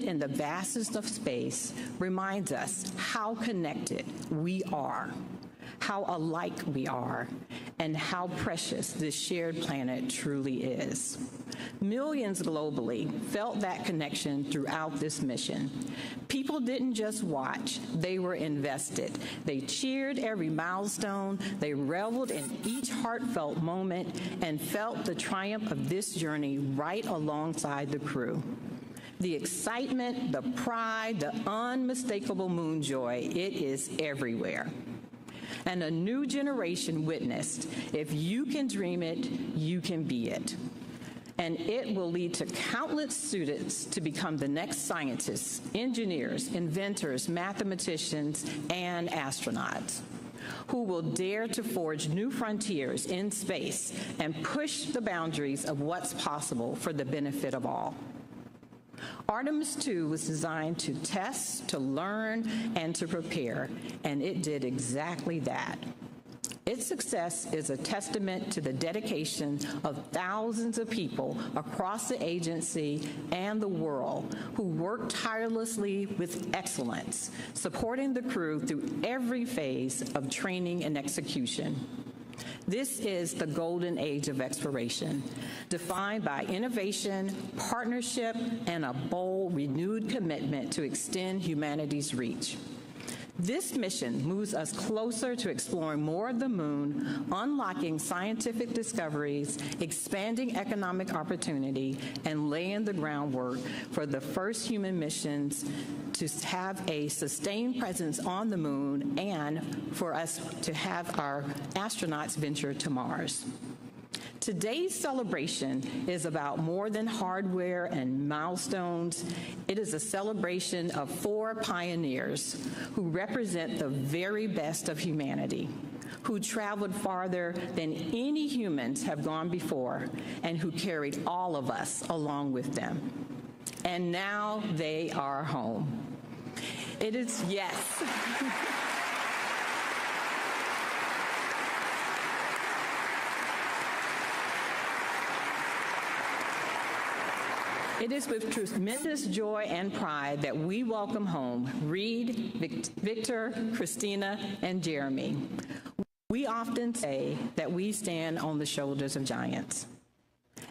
in the vastness of space reminds us how connected we are, how alike we are, and how precious this shared planet truly is. Millions globally felt that connection throughout this mission. People didn't just watch, they were invested. They cheered every milestone, they reveled in each heartfelt moment, and felt the triumph of this journey right alongside the crew. The excitement, the pride, the unmistakable moon joy, it is everywhere. And a new generation witnessed, if you can dream it, you can be it. And it will lead to countless students to become the next scientists, engineers, inventors, mathematicians, and astronauts, who will dare to forge new frontiers in space and push the boundaries of what's possible for the benefit of all. Artemis 2 was designed to test, to learn, and to prepare, and it did exactly that. Its success is a testament to the dedication of thousands of people across the agency and the world who work tirelessly with excellence, supporting the crew through every phase of training and execution. This is the golden age of exploration, defined by innovation, partnership, and a bold, renewed commitment to extend humanity's reach. This mission moves us closer to exploring more of the moon, unlocking scientific discoveries, expanding economic opportunity, and laying the groundwork for the first human missions to have a sustained presence on the moon and for us to have our astronauts venture to Mars. Today's celebration is about more than hardware and milestones. It is a celebration of 4 pioneers who represent the very best of humanity, who traveled farther than any humans have gone before, and who carried all of us along with them. And now they are home. It is, yes. It is with tremendous joy and pride that we welcome home Reed, Victor, Christina, and Jeremy. We often say that we stand on the shoulders of giants.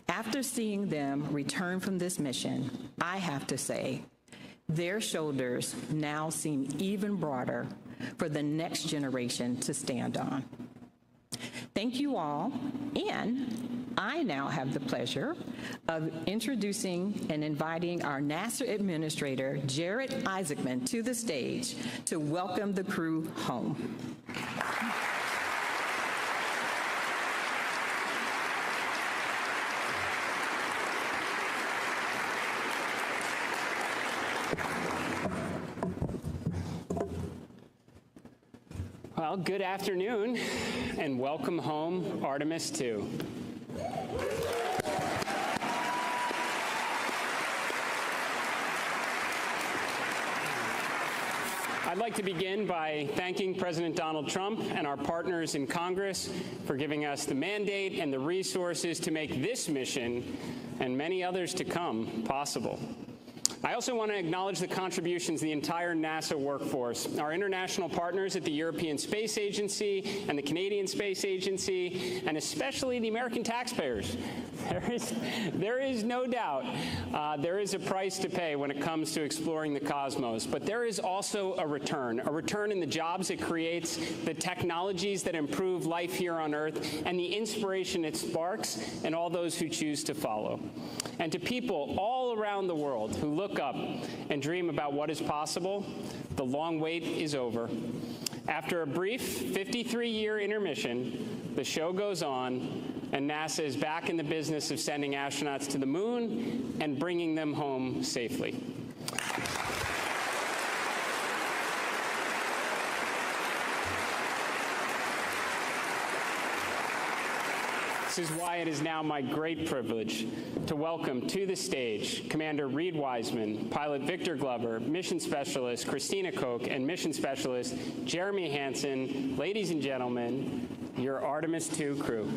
After seeing them return from this mission, I have to say, their shoulders now seem even broader for the next generation to stand on. Thank you all, and I now have the pleasure of introducing and inviting our NASA Administrator, Jared Isaacman, to the stage to welcome the crew home. Well, good afternoon, and welcome home, Artemis 2. I'd like to begin by thanking President Donald Trump and our partners in Congress for giving us the mandate and the resources to make this mission, and many others to come, possible. I also want to acknowledge the contributions of the entire NASA workforce, our international partners at the European Space Agency and the Canadian Space Agency, and especially the American taxpayers. There is no doubt there is a price to pay when it comes to exploring the cosmos, but there is also a return in the jobs it creates, the technologies that improve life here on Earth, and the inspiration it sparks in all those who choose to follow. And to people all around the world who look up and dream about what is possible, the long wait is over. After a brief 53-year intermission, the show goes on, and NASA is back in the business of sending astronauts to the moon and bringing them home safely. This is why it is now my great privilege to welcome to the stage Commander Reed Wiseman, Pilot Victor Glover, Mission Specialist Christina Koch, and Mission Specialist Jeremy Hansen. Ladies and gentlemen, your Artemis 2 crew.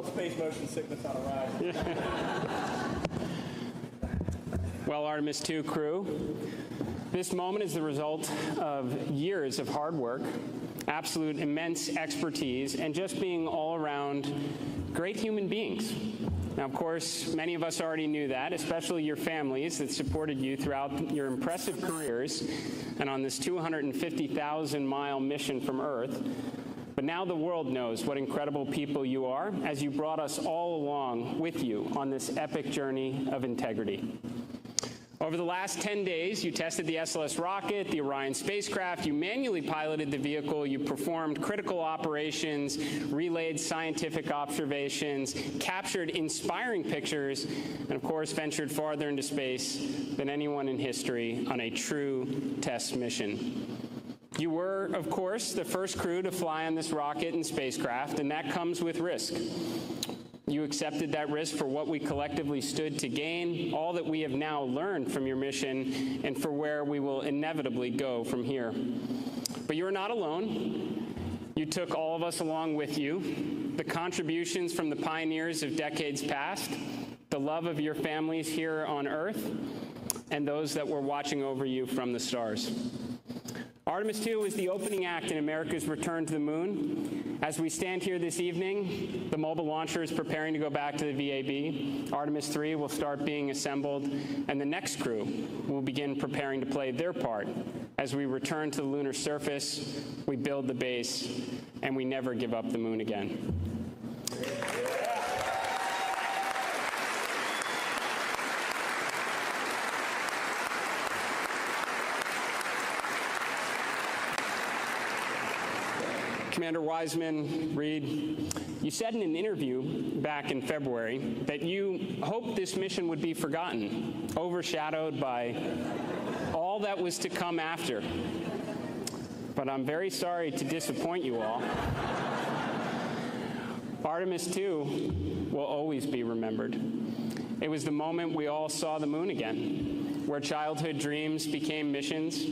little space motion sickness on a ride. Well, Artemis 2 crew, this moment is the result of years of hard work, absolute immense expertise, and just being all around great human beings. Now, of course, many of us already knew that, especially your families that supported you throughout your impressive careers and on this 250,000-mile mission from Earth. But now the world knows what incredible people you are as you brought us all along with you on this epic journey of integrity. Over the last 10 days, you tested the SLS rocket, the Orion spacecraft, you manually piloted the vehicle, you performed critical operations, relayed scientific observations, captured inspiring pictures, and of course ventured farther into space than anyone in history on a true test mission. You were, of course, the first crew to fly on this rocket and spacecraft, and that comes with risk. You accepted that risk for what we collectively stood to gain, all that we have now learned from your mission, and for where we will inevitably go from here. But you're not alone. You took all of us along with you, the contributions from the pioneers of decades past, the love of your families here on Earth, and those that were watching over you from the stars. Artemis 2 is the opening act in America's return to the moon. As we stand here this evening, the mobile launcher is preparing to go back to the VAB. Artemis 3 will start being assembled, and the next crew will begin preparing to play their part as we return to the lunar surface, we build the base, and we never give up the moon again. Commander Wiseman, Reed, you said in an interview back in February that you hoped this mission would be forgotten, overshadowed by all that was to come after. But I'm very sorry to disappoint you all. Artemis 2 will always be remembered. It was the moment we all saw the moon again, where childhood dreams became missions.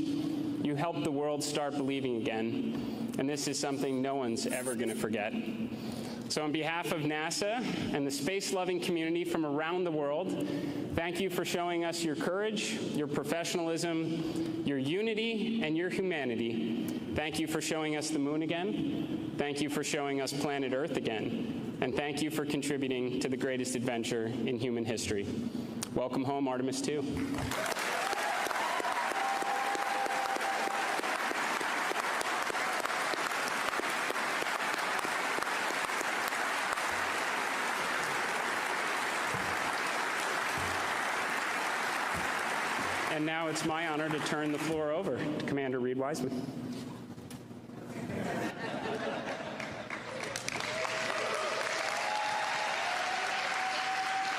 You helped the world start believing again. And this is something no one's ever going to forget. So on behalf of NASA and the space-loving community from around the world, thank you for showing us your courage, your professionalism, your unity, and your humanity. Thank you for showing us the moon again. Thank you for showing us planet Earth again. And thank you for contributing to the greatest adventure in human history. Welcome home, Artemis 2. And now it's my honor to turn the floor over to Commander Reed Wiseman.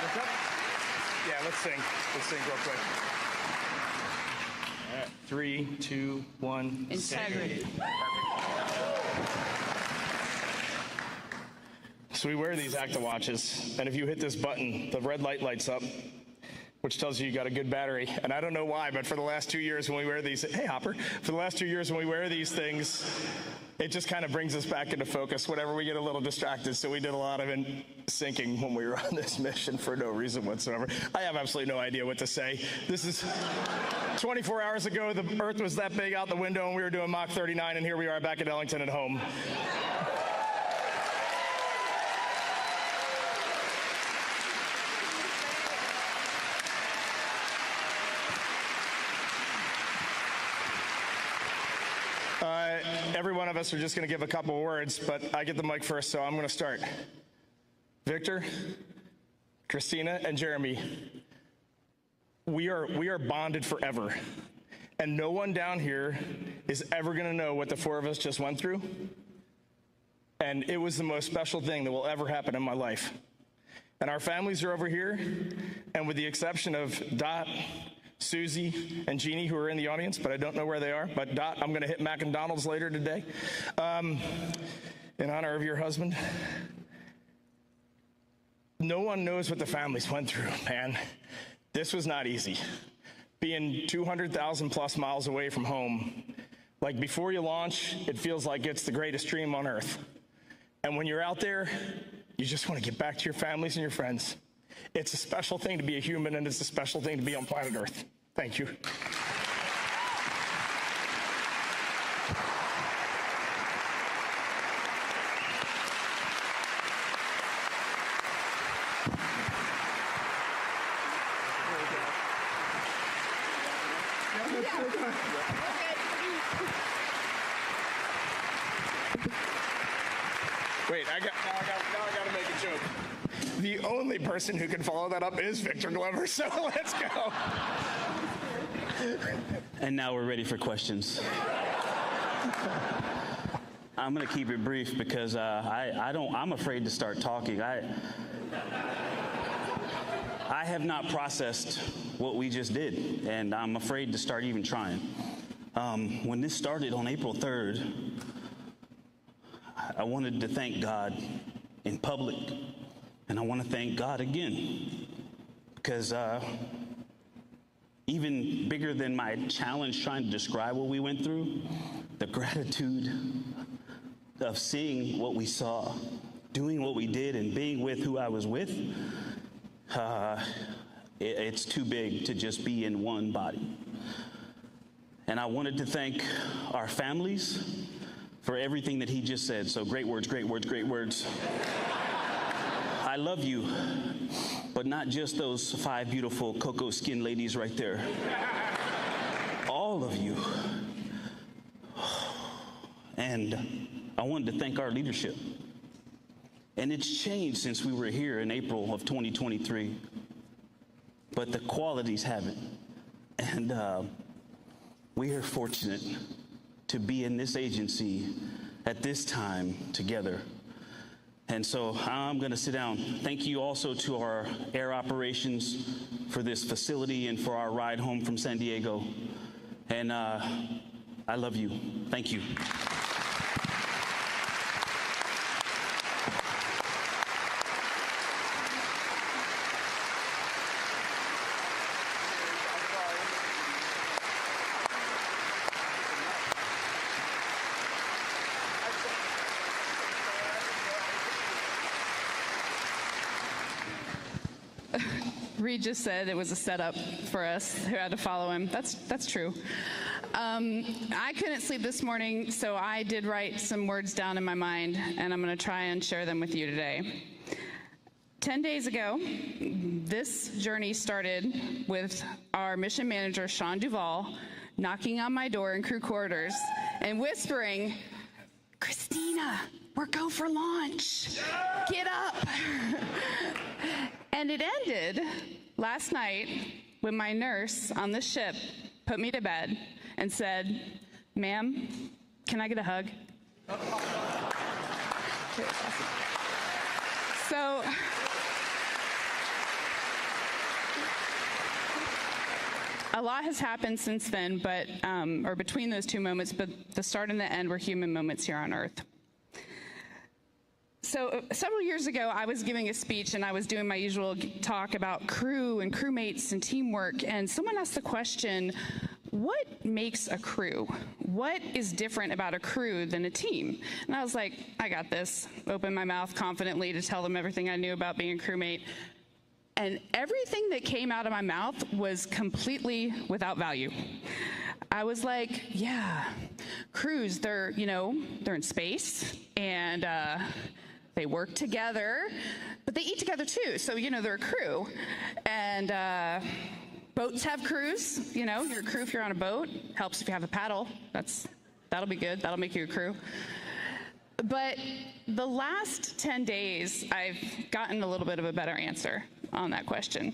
What's up? Yeah, let's sing. Let's sing real quick. All right, 3, 2, 1. Integrity. So we wear these Acta watches, and if you hit this button, the red light lights up, which tells you got a good battery. And I don't know why, but for the last 2 years when we wear these, hey Hopper, for the last 2 years when we wear these things, it just kind of brings us back into focus whenever we get a little distracted. So we did a lot of syncing when we were on this mission for no reason whatsoever. I have absolutely no idea what to say. This is 24 hours ago, the Earth was that big out the window and we were doing Mach 39, and here we are back at Ellington at home. Every one of us are just going to give a couple of words, but I get the mic first, so I'm going to start. Victor, Christina, and Jeremy, we are bonded forever, and no one down here is ever going to know what the four of us just went through, and it was the most special thing that will ever happen in my life. And our families are over here, and with the exception of Dot, Susie, and Jeannie, who are in the audience, but I don't know where they are. But Dot, I'm going to hit McDonald's later today in honor of your husband. No one knows what the families went through, man. This was not easy. Being 200,000 plus miles away from home, like before you launch, it feels like it's the greatest dream on Earth. And when you're out there, you just want to get back to your families and your friends. It's a special thing to be a human, and it's a special thing to be on planet Earth. Thank you. Wait, now I got to make a joke. The only person who can follow that up is Victor Glover, so let's go. And now we're ready for questions. I'm going to keep it brief because I'm afraid to start talking. I have not processed what we just did, and I'm afraid to start even trying. When this started on April 3rd, I wanted to thank God in public, and I want to thank God again, because even bigger than my challenge trying to describe what we went through, the gratitude of seeing what we saw, doing what we did, and being with who I was with, it's too big to just be in one body. And I wanted to thank our families for everything that he just said. So great words, great words, great words. I love you, but not just those 5 beautiful cocoa skin ladies right there. All of you. And I wanted to thank our leadership. And it's changed since we were here in April of 2023. But the qualities haven't. And we are fortunate to be in this agency at this time together. And so I'm going to sit down. Thank you also to our air operations for this facility and for our ride home from San Diego. And I love you. Thank you. Reed just said it was a setup for us who had to follow him. That's true. I couldn't sleep this morning, so I did write some words down in my mind, and I'm going to try and share them with you today. 10 days ago, this journey started with our mission manager, Sean Duvall, knocking on my door in crew quarters and whispering, "Christina, we're go for launch. Get up." And it ended last night when my nurse on the ship put me to bed and said, "Ma'am, can I get a hug?" So a lot has happened since then, but or between those two moments, but the start and the end were human moments here on Earth. So several years ago, I was giving a speech, and I was doing my usual talk about crew and crewmates and teamwork, and someone asked the question, what makes a crew? What is different about a crew than a team? And I was like, I got this. Opened my mouth confidently to tell them everything I knew about being a crewmate. And everything that came out of my mouth was completely without value. I was like, yeah, crews, they're in space, and they work together, but they eat together too. So, they're a crew. And boats have crews. You're a crew if you're on a boat. Helps if you have a paddle. That'll be good. That'll make you a crew. But the last 10 days, I've gotten a little bit of a better answer on that question.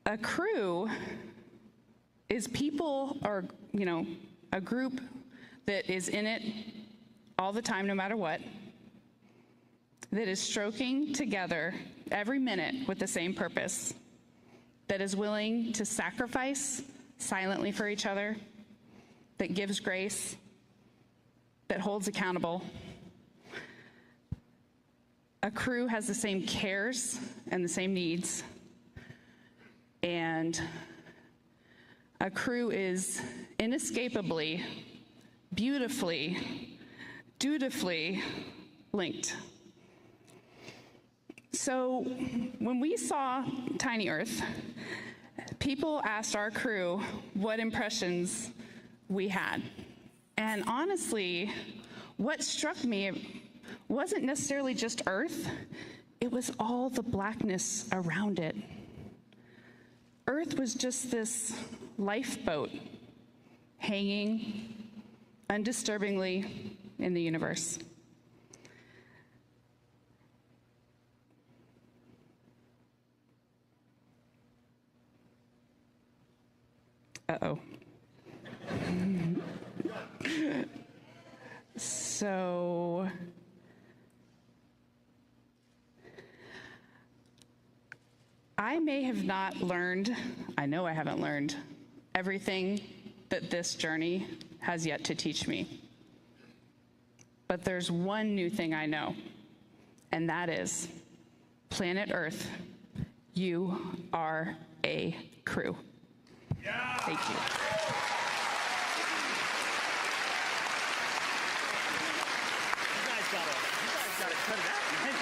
A crew is people, or, a group that is in it all the time, no matter what, that is stroking together every minute with the same purpose, that is willing to sacrifice silently for each other, that gives grace, that holds accountable. A crew has the same cares and the same needs, and a crew is inescapably, beautifully, dutifully linked. So when we saw Tiny Earth, people asked our crew what impressions we had. And honestly, what struck me wasn't necessarily just Earth, it was all the blackness around it. Earth was just this lifeboat hanging undisturbingly in the universe. Uh-oh. So I may have not learned, I know I haven't learned, everything that this journey has yet to teach me. But there's one new thing I know, and that is, planet Earth, you are a crew. Yeah. Thank you. You guys gotta cut it out, man.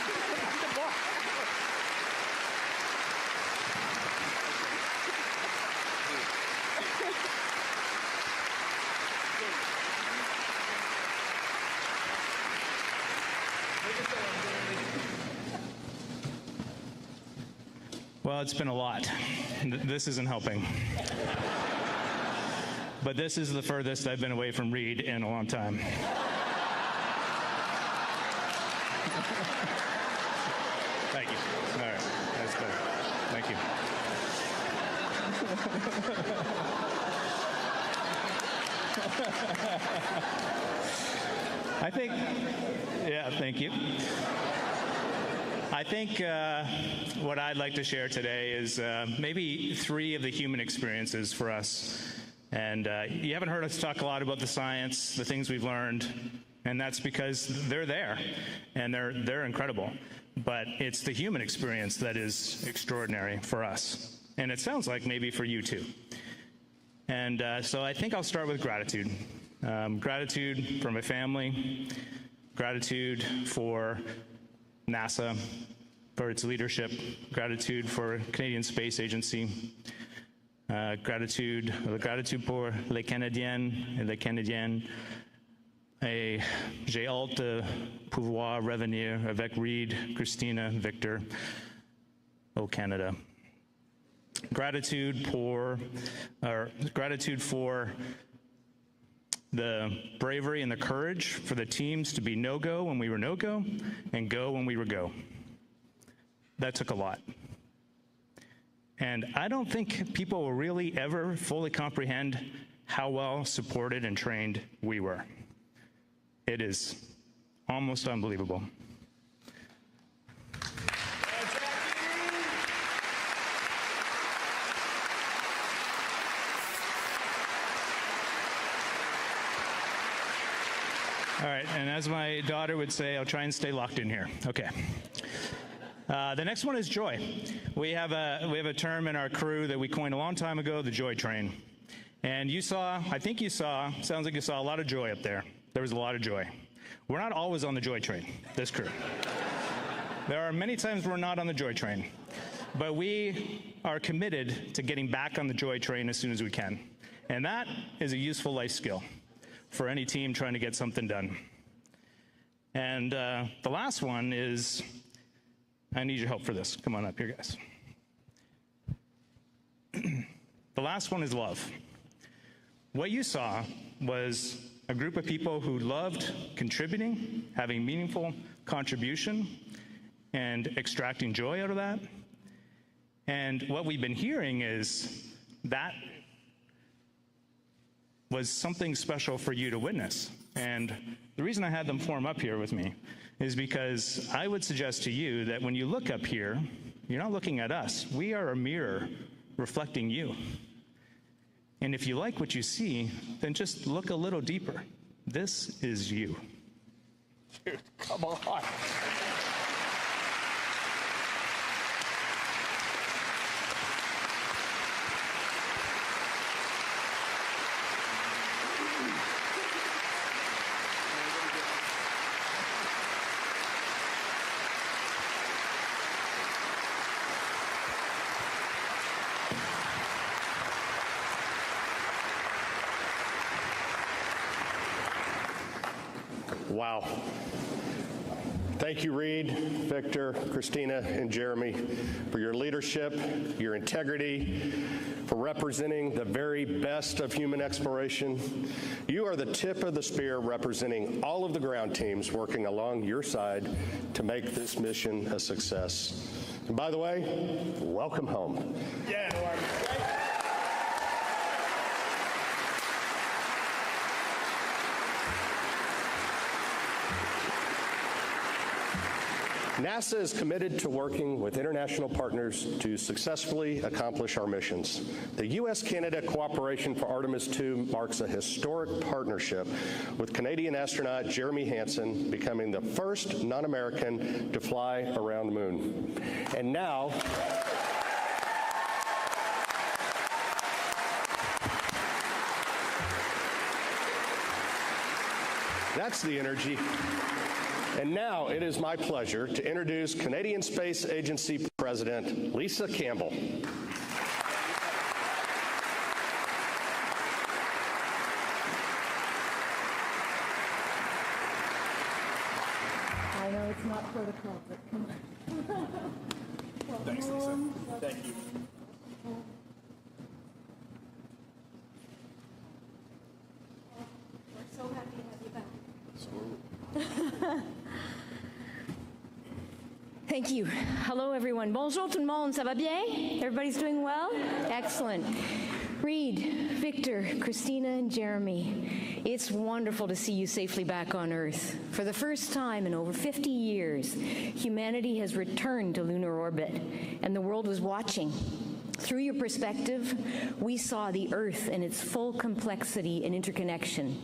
Well, it's been a lot. This isn't helping. But this is the furthest I've been away from Reed in a long time. Thank you. All right, that's good. Thank you. I think, yeah, thank you. I think what I'd like to share today is maybe 3 of the human experiences for us. And you haven't heard us talk a lot about the science, the things we've learned, and that's because they're there, and they're incredible. But it's the human experience that is extraordinary for us. And it sounds like maybe for you too. And so I think I'll start with gratitude. Gratitude for my family, gratitude for NASA, for its leadership, gratitude for Canadian Space Agency, gratitude pour les Canadiennes et les Canadiens, et j'ai hâte de pouvoir revenir avec Reed, Christina, Victor au Canada. Gratitude for the bravery and the courage for the teams to be no-go when we were no-go and go when we were go. That took a lot. And I don't think people will really ever fully comprehend how well supported and trained we were. It is almost unbelievable. All right, and as my daughter would say, I'll try and stay locked in here. Okay. The next one is joy. We have a term in our crew that we coined a long time ago, the joy train. And I think you saw, sounds like you saw a lot of joy up there. There was a lot of joy. We're not always on the joy train, this crew. There are many times we're not on the joy train. But we are committed to getting back on the joy train as soon as we can. And that is a useful life skill for any team trying to get something done. And the last one is, I need your help for this. Come on up here, guys. The last one is love. What you saw was a group of people who loved contributing, having meaningful contribution, and extracting joy out of that. And what we've been hearing is that was something special for you to witness. And the reason I had them form up here with me is because I would suggest to you that when you look up here, you're not looking at us. We are a mirror reflecting you. And if you like what you see, then just look a little deeper. This is you. Dude, come on. Wow. Thank you, Reed, Victor, Christina, and Jeremy, for your leadership, your integrity, for representing the very best of human exploration. You are the tip of the spear representing all of the ground teams working along your side to make this mission a success. And by the way, welcome home. Yeah. NASA is committed to working with international partners to successfully accomplish our missions. The U.S.-Canada cooperation for Artemis II marks a historic partnership, with Canadian astronaut Jeremy Hansen becoming the first non-American to fly around the moon. And now, that's the energy. And now it is my pleasure to introduce Canadian Space Agency President Lisa Campbell. I know it's not protocol, but come on. Thanks, Lisa. Thank you. We're so happy to have you back. Thank you. Hello, everyone. Bonjour tout le monde. Ça va bien? Everybody's doing well? Excellent. Reed, Victor, Christina, and Jeremy, it's wonderful to see you safely back on Earth. For the first time in over 50 years, humanity has returned to lunar orbit, and the world was watching. Through your perspective, we saw the Earth in its full complexity and interconnection.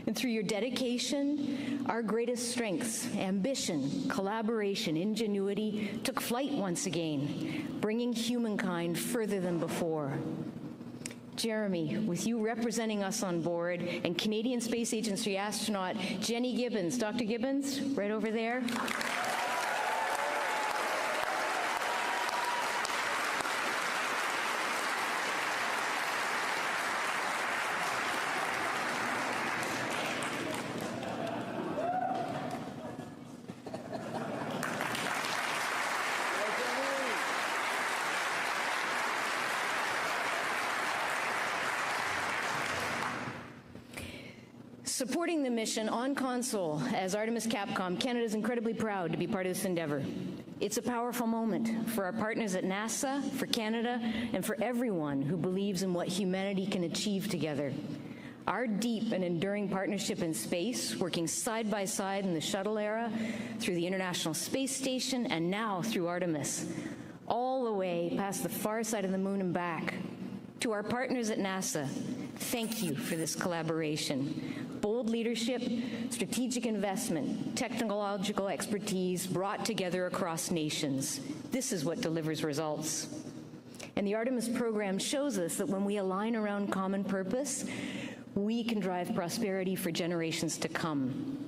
And through your dedication, our greatest strengths, ambition, collaboration, ingenuity, took flight once again, bringing humankind further than before. Jeremy, with you representing us on board, and Canadian Space Agency astronaut Jenny Gibbons. Dr. Gibbons, right over there. Supporting the mission on console as Artemis Capcom, Canada is incredibly proud to be part of this endeavor. It's a powerful moment for our partners at NASA, for Canada, and for everyone who believes in what humanity can achieve together. Our deep and enduring partnership in space, working side by side in the shuttle era, through the International Space Station, and now through Artemis, all the way past the far side of the moon and back. To our partners at NASA, thank you for this collaboration. Bold leadership, strategic investment, technological expertise brought together across nations. This is what delivers results. And the Artemis program shows us that when we align around common purpose, we can drive prosperity for generations to come.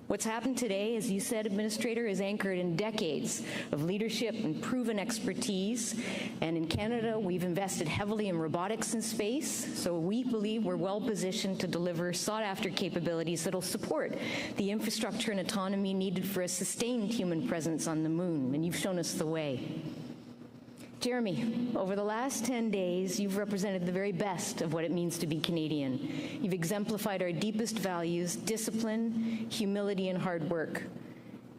What's happened today, as you said, Administrator, is anchored in decades of leadership and proven expertise. And in Canada, we've invested heavily in robotics in space, so we believe we're well positioned to deliver sought-after capabilities that'll support the infrastructure and autonomy needed for a sustained human presence on the moon, and you've shown us the way. Jeremy, over the last 10 days, you've represented the very best of what it means to be Canadian. You've exemplified our deepest values: discipline, humility, and hard work.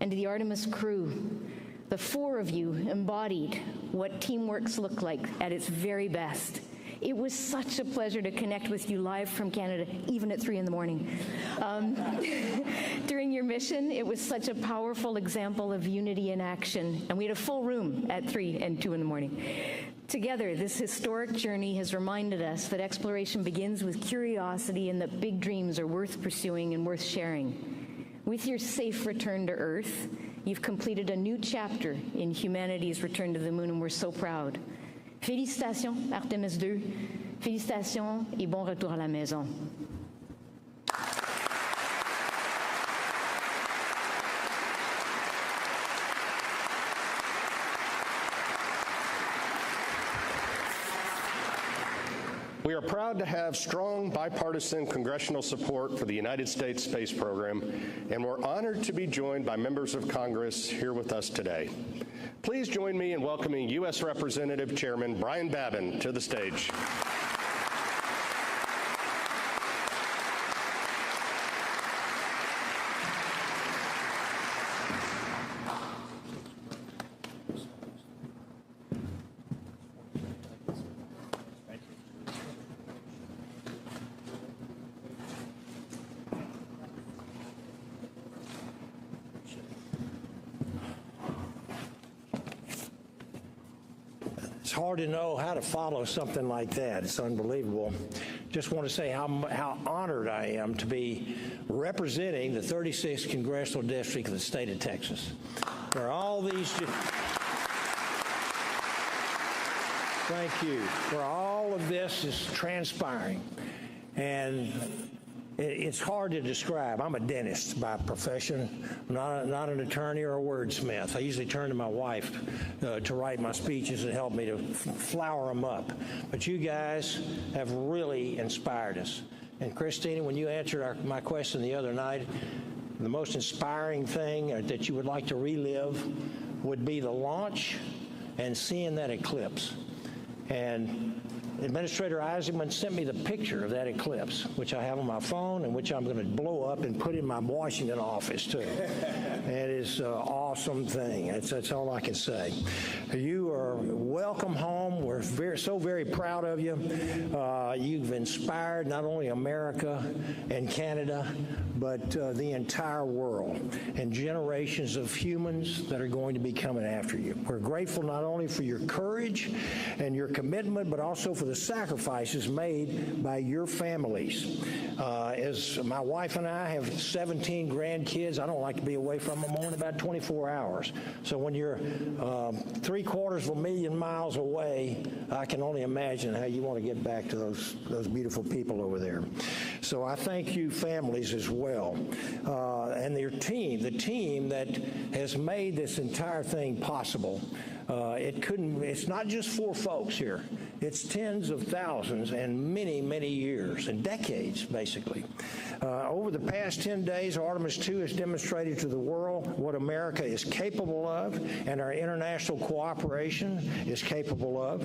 And to the Artemis crew, the four of you embodied what teamworks look like at its very best. It was such a pleasure to connect with you live from Canada, even at 3 in the morning. During your mission, it was such a powerful example of unity in action, and we had a full room at 3 and 2 in the morning. Together, this historic journey has reminded us that exploration begins with curiosity and that big dreams are worth pursuing and worth sharing. With your safe return to Earth, you've completed a new chapter in humanity's return to the moon, and we're so proud. Félicitations, Artemis II. Félicitations et bon retour à la maison. We are proud to have strong bipartisan congressional support for the United States space program, and we're honored to be joined by members of Congress here with us today. Please join me in welcoming U.S. Representative Chairman Brian Babin to the stage. It's hard to know how to follow something like that. It's unbelievable. Just want to say how honored I am to be representing the 36th Congressional District of the state of Texas, where all these... Thank you. Where all of this is transpiring. And it's hard to describe. I'm a dentist by profession, not an attorney or a wordsmith. I usually turn to my wife to write my speeches and help me to flower them up. But you guys have really inspired us. And Christina, when you answered my question the other night, the most inspiring thing that you would like to relive would be the launch and seeing that eclipse. And Administrator Eisenman sent me the picture of that eclipse, which I have on my phone and which I'm going to blow up and put in my Washington office, too. It is an awesome thing. That's all I can say. You are welcome home. We're so very proud of you. You've inspired not only America and Canada, but the entire world and generations of humans that are going to be coming after you. We're grateful not only for your courage and your commitment, but also for the sacrifices made by your families. As my wife and I have 17 grandkids, I don't like to be away from them more than about 24 hours. So when you're 750,000 miles away, I can only imagine how you want to get back to those beautiful people over there. So I thank you families as well. And your team, the team that has made this entire thing possible. It's not just 4 folks here. It's tens of thousands and many, many years and decades, basically. Over the past 10 days, Artemis 2 has demonstrated to the world what America is capable of and our international cooperation is capable of.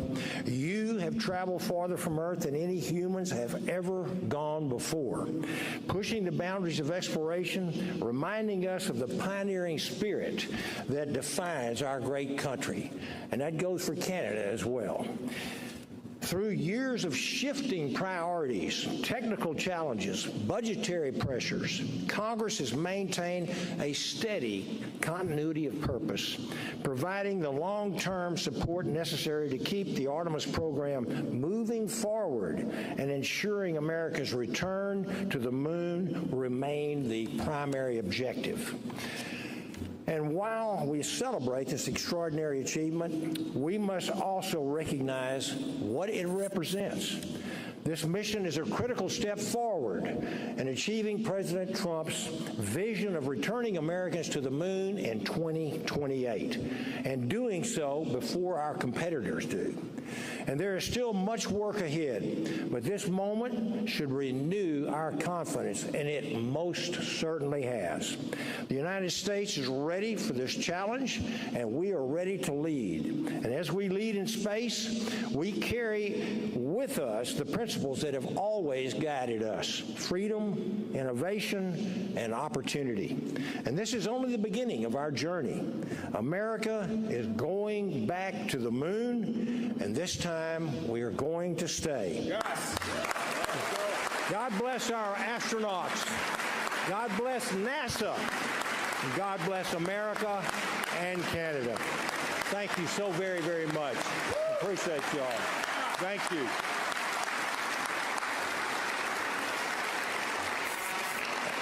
You have traveled farther from Earth than any humans have ever gone before, pushing the boundaries of exploration, reminding us of the pioneering spirit that defines our great country. And that goes for Canada as well. Through years of shifting priorities, technical challenges, budgetary pressures, Congress has maintained a steady continuity of purpose, providing the long-term support necessary to keep the Artemis program moving forward and ensuring America's return to the moon remain the primary objective. And while we celebrate this extraordinary achievement, we must also recognize what it represents. This mission is a critical step forward in achieving President Trump's vision of returning Americans to the moon in 2028, and doing so before our competitors do. And there is still much work ahead, but this moment should renew our confidence, and it most certainly has. The United States is ready for this challenge, and we are ready to lead. And as we lead in space, we carry with us the principles that have always guided us: freedom, innovation, and opportunity. And this is only the beginning of our journey. America is going back to the moon, and this time we are going to stay. Yes. God bless our astronauts. God bless NASA. And God bless America and Canada. Thank you so very, very much. Appreciate you all. Thank you.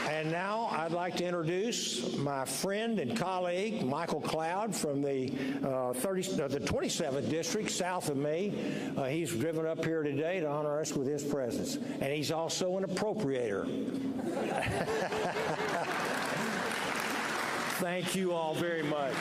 And now I'd like to introduce my friend and colleague, Michael Cloud, from the 27th District, south of me. He's driven up here today to honor us with his presence. And he's also an appropriator. Thank you all very much.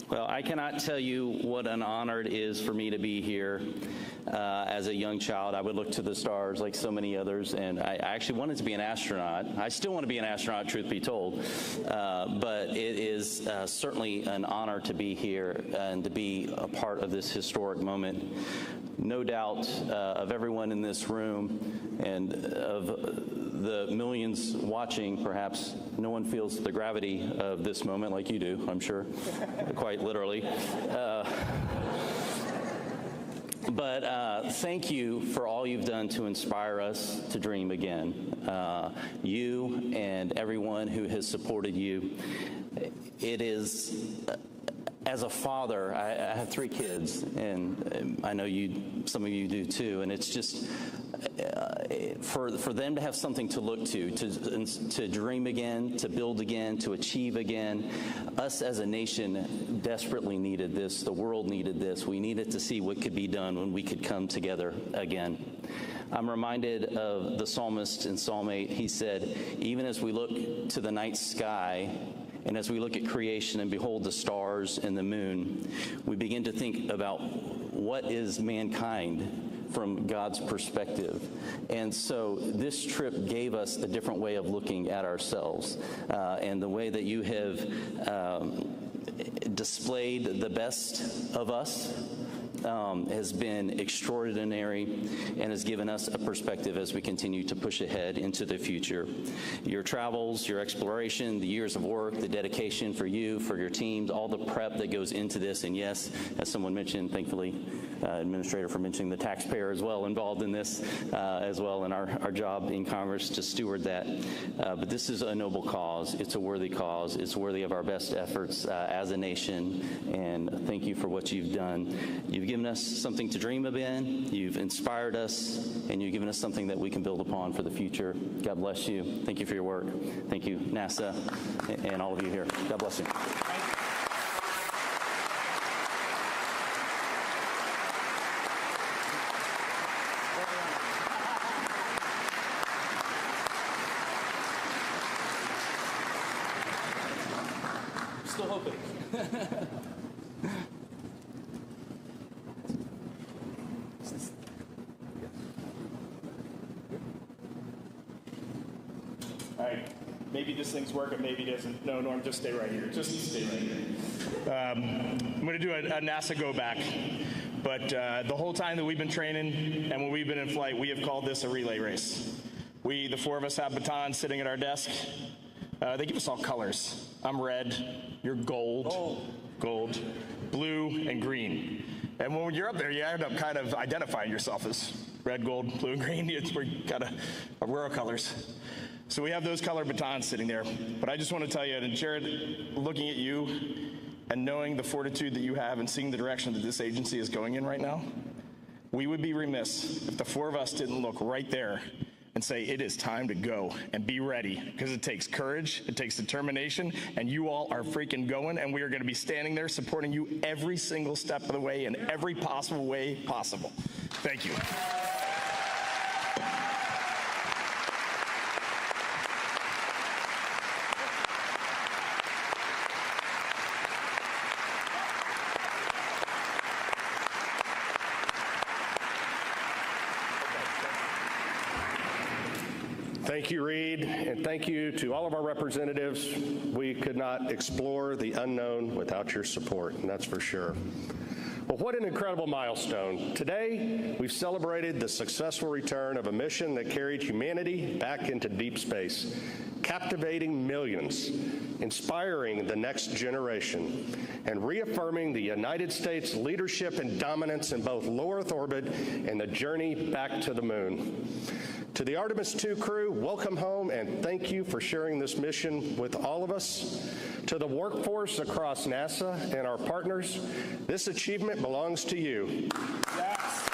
Well, I cannot tell you what an honor it is for me to be here. As a young child, I would look to the stars like so many others, and I actually wanted to be an astronaut. I still want to be an astronaut, truth be told, but it is certainly an honor to be here and to be a part of this historic moment. No doubt of everyone in this room and of the millions watching, perhaps no one feels the gravity of this moment like you do, I'm sure, quite literally. But thank you for all you've done to inspire us to dream again. You and everyone who has supported you. It is, as a father, I have 3 kids, and I know some of you do too, and it's just, for them to have something to look to dream again, to build again, to achieve again. Us as a nation desperately needed this. The world needed this. We needed to see what could be done when we could come together again. I'm reminded of the psalmist in Psalm 8. He said, even as we look to the night sky, and as we look at creation and behold the stars and the moon, we begin to think about what is mankind from God's perspective. And so this trip gave us a different way of looking at ourselves. And the way that you have displayed the best of us has been extraordinary and has given us a perspective as we continue to push ahead into the future. Your travels, your exploration, the years of work, the dedication for you, for your teams, all the prep that goes into this, and yes, as someone mentioned, thankfully, Administrator for mentioning the taxpayer as well involved in this as well, in our job in Congress to steward that. But this is a noble cause. It's a worthy cause. It's worthy of our best efforts as a nation, and thank you for what you've done. You've given us something to dream of in, you've inspired us, and you've given us something that we can build upon for the future. God bless you. Thank you for your work. Thank you, NASA, and all of you here. God bless you. Still hoping. All right, maybe this thing's working, maybe it isn't. No, Norm, just stay right here. Just stay right here. I'm going to do a NASA go back. But the whole time that we've been training and when we've been in flight, we have called this a relay race. The 4 of us have batons sitting at our desk. They give us all colors. I'm red, you're gold, blue, and green. And when you're up there, you end up kind of identifying yourself as red, gold, blue, and green. We're kind of aurora colors. So we have those color batons sitting there. But I just want to tell you, and Jared, looking at you and knowing the fortitude that you have and seeing the direction that this agency is going in right now, we would be remiss if the 4 of us didn't look right there and say, it is time to go and be ready, because it takes courage, it takes determination, and you all are freaking going, and we are going to be standing there supporting you every single step of the way in every possible way possible. Thank you. Thank you, Reed, and thank you to all of our representatives. We could not explore the unknown without your support, and that's for sure. Well, what an incredible milestone. Today, we've celebrated the successful return of a mission that carried humanity back into deep space, captivating millions, inspiring the next generation, and reaffirming the United States leadership and dominance in both low Earth orbit and the journey back to the moon. To the Artemis II crew, welcome home, and thank you for sharing this mission with all of us. To the workforce across NASA and our partners, this achievement belongs to you. Yes.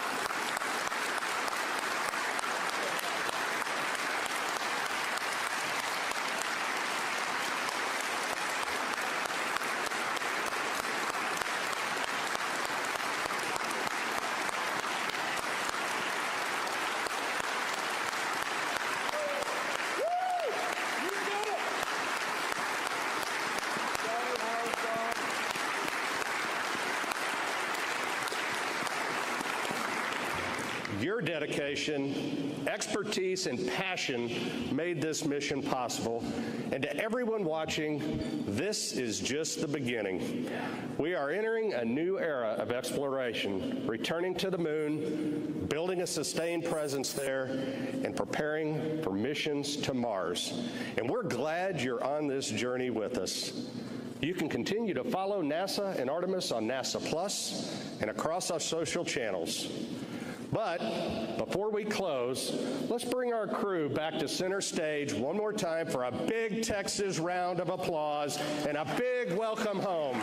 Your dedication, expertise, and passion made this mission possible. And to everyone watching, this is just the beginning. We are entering a new era of exploration, returning to the moon, building a sustained presence there, and preparing for missions to Mars. And we're glad you're on this journey with us. You can continue to follow NASA and Artemis on NASA Plus and across our social channels. But before we close, let's bring our crew back to center stage one more time for a big Texas round of applause and a big welcome home.